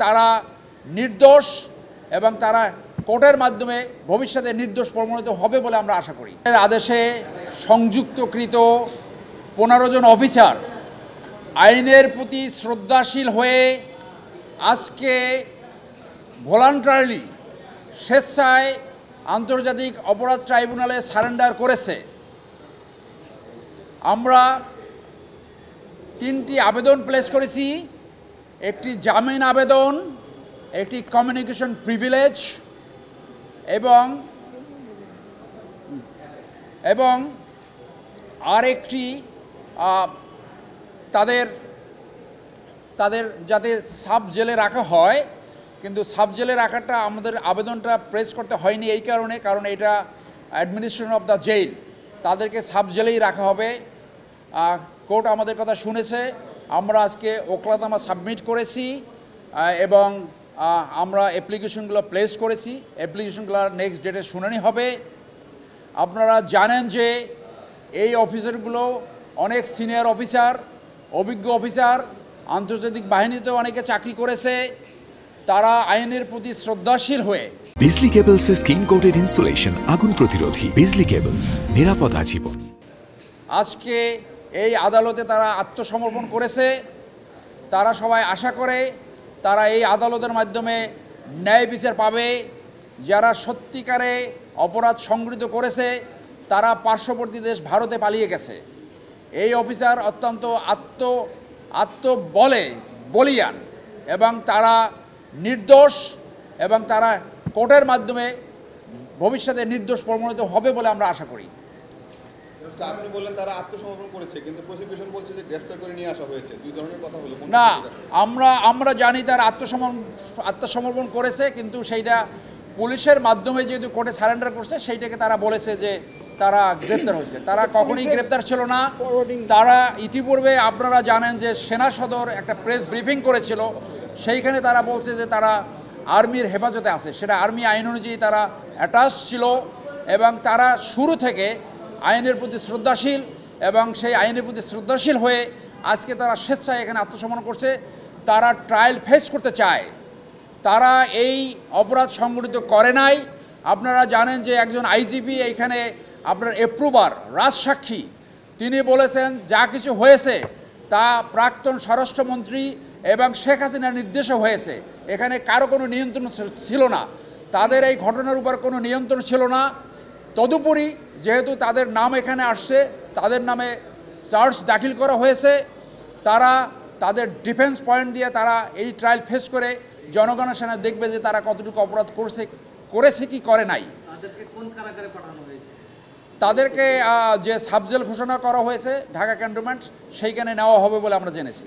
তারা নির্দোষ এবং তারা কোর্টের মাধ্যমে ভবিষ্যতে নির্দোষ প্রমাণিত হবে বলে আমরা আশা করি। এর আদেশে সংযুক্তকৃত 15 জন অফিসার আইনের প্রতি শ্রদ্ধাশীল হয়ে আজকে ভলান্টারিলি স্বেচ্ছায় আন্তর্জাতিক অপরাধ ট্রাইব্যুনালে সারেন্ডার করেছে। আমরা 3টি আবেদন প্লেস করেছি, একটি জামিন আবেদন, একটি কমিউনিকেশন প্রিভিলেজ এবং আরেকটি তাদের যাতে সাব জেলে রাখা হয়, কিন্তু সাব জেলে রাখাটা আমাদের আবেদনটা প্রেস করতে হয়নি এই কারণ এটা অ্যাডমিনিস্ট্রেশন অফ দ্য জেল, তাদেরকে সাব জেলেই রাখা হবে। কোর্ট আমাদের কথা শুনেছে। আমরা আজকে ওকলাতনামা সাবমিট করেছি এবং আমরা অ্যাপ্লিকেশনগুলো প্লেস করেছি। অ্যাপ্লিকেশনগুলোর নেক্সট ডেটে শুনানি হবে। আপনারা জানেন যে এই অফিসারগুলো অনেক সিনিয়র অফিসার, অভিজ্ঞ অফিসার, আন্তর্জাতিক বাহিনীতেও অনেকে চাকরি করেছে। তারা আইনের প্রতি শ্রদ্ধাশীল হয়ে বিজলি কেবলসের স্কিন কোটেড ইনসুলেশন আগুন প্রতিরোধী। বিজলি কেবলস, নিরাপদ আজীবন। আজকে এই আদালতে তারা আত্মসমর্পণ করেছে। তারা সবাই আশা করে তারা এই আদালতের মাধ্যমে ন্যায় বিচার পাবে। যারা সত্যিকারে অপরাধ সংগঠিত করেছে তারা পার্শ্ববর্তী দেশ ভারতে পালিয়ে গেছে। এই অফিসার অত্যন্ত বলিয়ান এবং তারা নির্দোষ এবং তারা কোর্টের মাধ্যমে ভবিষ্যতে নির্দোষ প্রমাণিত হবে বলে আমরা আশা করি। আপনি বললেন তারা আত্মসমর্পণ করেছে, কিন্তু প্রসিকিউশন বলছে যে গ্রেফতার করে নিয়ে আসা হয়েছে। দুই ধরনের কথা হলো না, আমরা জানি তারা আত্মসমর্পণ করেছে, কিন্তু সেইটা পুলিশের মাধ্যমে যেহেতু কোর্টে সারেন্ডার করছে সেইটাকে তারা বলেছে যে তারা গ্রেপ্তার হয়েছে। তারা কখনোই গ্রেপ্তার ছিল না। তারা ইতিপূর্বে আপনারা জানেন যে সেনা সদর একটা প্রেস ব্রিফিং করেছিল, সেইখানে তারা বলছে যে তারা আর্মির হেফাজতে আছে। সেটা আর্মি আইন অনুযায়ী তারা অ্যাটাচ ছিল এবং তারা শুরু থেকে আইনের প্রতি শ্রদ্ধাশীল এবং সেই আইনের প্রতি শ্রদ্ধাশীল হয়ে আজকে তারা স্বেচ্ছায় এখানে আত্মসমর্পণ করছে। তারা ট্রায়াল ফেস করতে চায়। তারা এই অপরাধ সংগঠিত করে নাই। আপনারা জানেন যে একজন আইজিপি এইখানে আপনার অ্যাপ্রুভার রাজসাক্ষী, তিনি বলেছেন যা কিছু হয়েছে তা প্রাক্তন স্বরাষ্ট্রমন্ত্রী এবং শেখ হাসিনার নির্দেশে হয়েছে। এখানে কারো কোনো নিয়ন্ত্রণ ছিল না, তাদের এই ঘটনার উপর কোনো নিয়ন্ত্রণ ছিল না। তদুপরি যেহেতু তাদের নাম এখানে আসছে, তাদের নামে চার্জ দাখিল করা হয়েছে। তারা তাদের ডিফেন্স পয়েন্ট দিয়ে তারা এই ট্রায়াল ফেস করে জনগণের সামনে দেখবে যে তারা কতটুকু অপরাধ করেছে কি করে নাই। তাদেরকে যে সাবজেল ঘোষণা করা হয়েছে ঢাকা ক্যান্টনমেন্ট, সেইখানে নেওয়া হবে বলে আমরা জেনেছি।